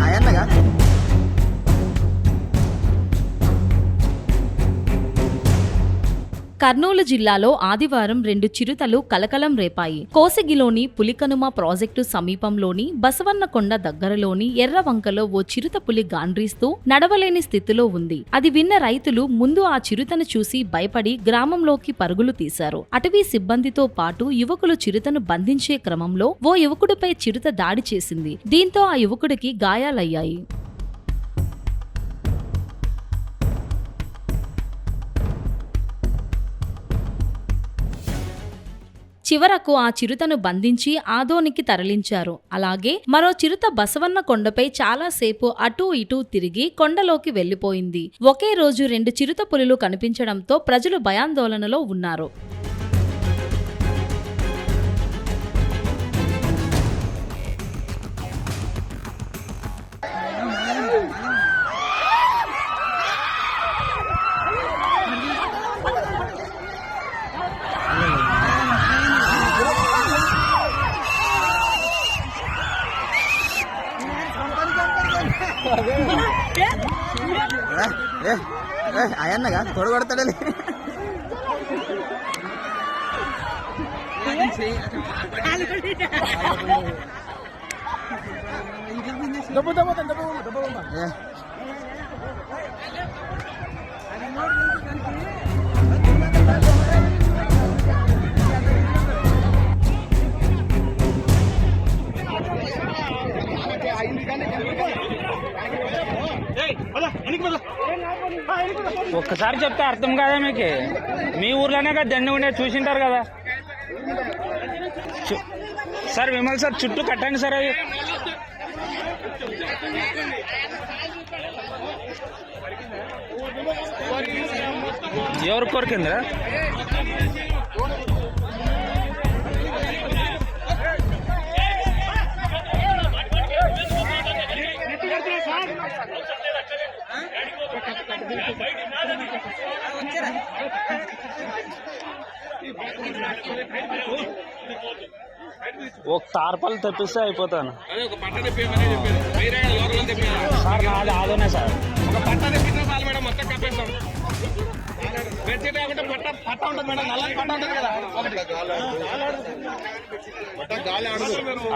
అయ్యన్నగా కర్నూలు జిల్లాలో ఆదివారం 2 చిరుతలు కలకలం రేపాయి. కోసిగిలోని పులికనుమ ప్రాజెక్టు సమీపంలోని బసవన్నకొండ దగ్గరలోని ఎర్రవంకలో ఓ చిరుత పులి గాండ్రీస్తూ నడవలేని స్థితిలో ఉంది. అది విన్న రైతులు ముందు ఆ చిరుతను చూసి భయపడి గ్రామంలోకి పరుగులు తీశారు. అటవీ సిబ్బందితో పాటు యువకులు చిరుతను బంధించే క్రమంలో ఓ యువకుడిపై చిరుత దాడి చేసింది. దీంతో ఆ యువకుడికి గాయాలయ్యాయి. చివరకు ఆ చిరుతను బంధించి ఆదోనికి తరలించారు. అలాగే మరో చిరుత బసవన్న కొండపై చాలాసేపు అటూ ఇటూ తిరిగి కొండలోకి వెళ్లిపోయింది. ఒకే రోజు 2 చిరుత పులులు కనిపించడంతో ప్రజలు భయాందోళనలో ఉన్నారు. అయ్యన్నగా తొడగొడతాడే ఒక్కసారి చెప్తే అర్థం కాదా మీకు? మీ ఊర్లోనే కదా దండి ఉండే చూసింటారు కదా సార్. విమల్ సార్ చుట్టూ కట్టండి సార్. అవి ఎవరు కొరికిందిరా? ఒక తార్పాలు తెప్పిస్తే అయిపోతాను సార్. నాది ఆదోనే సార్. ఒక పట్ట తెప్పించిన చాలు మేడం, మొత్తం కప్పేస్తాం. బెడ్షీట్ కాకుండా పట్ట ఉంటుంది మేడం, నల్లని పట్ట ఉంటుంది కదా.